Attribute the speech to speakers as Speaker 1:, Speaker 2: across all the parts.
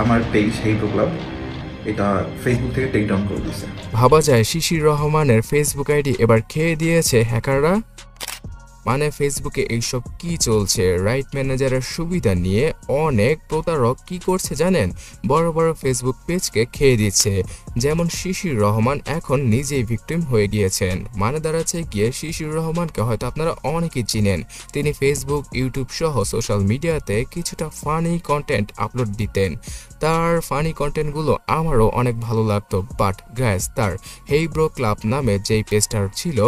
Speaker 1: আমার পেজ হেই pro club এটা Facebook থেকে টেক ডাউন করে দিয়েছে।
Speaker 2: ভাবা যায় শিশির রহমানের ফেসবুক আইডি এবার খেয়ে দিয়েছে হ্যাকাররা। মানে ফেসবুকে এইসব কি চলছে? রাইট ম্যানেজারের সুবিধা নিয়ে অনেক প্রতারক কি করছে জানেন? বড় বড় ফেসবুক পেজকে খেয়ে দিচ্ছে। যেমন শিশির রহমান এখন নিজেই ভিকটিম হয়ে গিয়েছেন। মানে দাঁড়াচ্ছে গিয়ে শিশির রহমানকে হয়তো আপনারা অনেকেই চিনেন। তিনি ফেসবুক, ইউটিউব সহ সোশ্যাল মিডিয়াতে কিছুটা ফানি কন্টেন্ট আপলোড দিতেন। তার ফানি কন্টেন্টগুলো আমারও অনেক ভালো লাগতো। বাট গাইস, তার হেই ব্রো ক্লাব নামে যেই পেজটা ছিল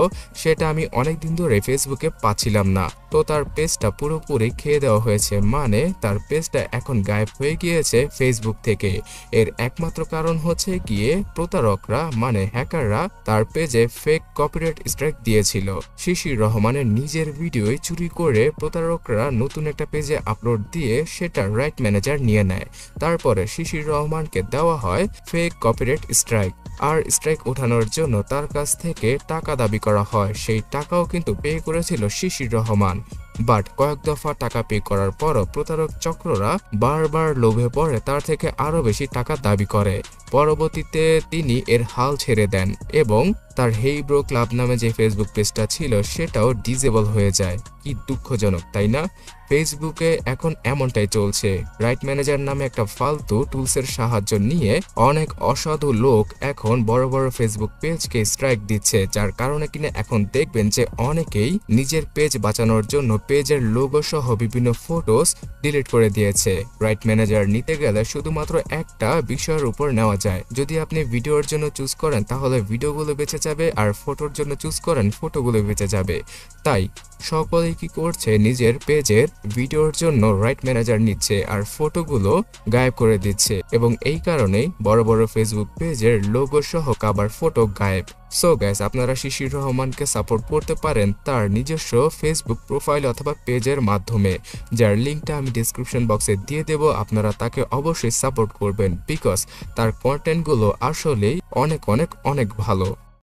Speaker 2: সেটা আমি অনেক দিন ধরে ফেসবুকে পাচ্ছিলাম না। তো তার পেজটা পুরোপুরি খেয়ে দেওয়া হয়েছে। মানে তার পেজটা এখন গায়েব হয়ে গিয়েছে ফেসবুক থেকে। এর একমাত্র কারণ হচ্ছে গিয়ে প্রতারকরা মানে হ্যাকাররা তার পেজে ফেক কপিরাইট স্ট্রাইক দিয়েছিল। শিশির রহমানের নিজের ভিডিওই চুরি করে প্রতারকরা নতুন একটা পেজে আপলোড দিয়ে সেটা রাইট ম্যানেজার নিয়ে নেয়। তারপরে শিশির রহমানকে দেওয়া হয় ফেক কপিরাইট স্ট্রাইক। আর স্ট্রাইক ওঠানোর জন্য তার কাছ থেকে টাকা দাবি করা হয়। সেই টাকাও কিন্তু পে করেছিল শিশির রহমান। বাট কয়েক দফা টাকা পে করার পরও প্রতারক চক্ররা বারবার লোভে পড়ে তার থেকে আরো বেশি টাকা দাবি করে। পরবর্তীতে তিনি এর হাল ছেড়ে দেন এবং তার হেই ব্রো ক্লাব নামে যে ফেসবুক পেজটা ছিল সেটাও ডিসেবল হয়ে যায়। কি দুঃখজনক, তাই না? ফেসবুকে এখন এমনটাই চলছে। রাইট ম্যানেজার নামে একটা ফালতু টুলসের সাহায্য নিয়ে অনেক অসাধু লোক এখন বড় বড় ফেসবুক পেজকে স্ট্রাইক দিচ্ছে, যার কারণে কিনা এখন দেখবেন যে অনেকেই নিজের পেজ বাঁচানোর জন্য পেজের লোগো সহ বিভিন্ন ফটোস ডিলিট করে দিয়েছে। রাইট ম্যানেজার নিতে গেলে শুধুমাত্র একটা বিষয়ের উপর নেওয়া যায়। যদি আপনি ভিডিওর জন্য চুজ করেন তাহলে ভিডিওগুলো বেঁচে যাবে, আর ফটোর জন্য চুজ করেন ফটোগুলো বেঁচে যাবে। তাই সকলেই কি করছে, নিজের পেজের ভিডিওর জন্য রাইট ম্যানেজার নিচ্ছে আর ফটোগুলো গায়েব করে দিচ্ছে, এবং এই কারণেই বড় বড় ফেসবুক পেজের লোগো সহ কভার ফটো গায়েব। সো গাইস, আপনারা শিশির রহমানকে সাপোর্ট করতে পারেন তার নিজস্ব ফেসবুক প্রোফাইল অথবা পেজের মাধ্যমে, যার লিঙ্কটা আমি ডিসক্রিপশন বক্সে দিয়ে দেব। আপনারা তাকে অবশ্যই সাপোর্ট করবেন, বিকজ তার কন্টেন্টগুলো আসলেই অনেক অনেক অনেক ভালো।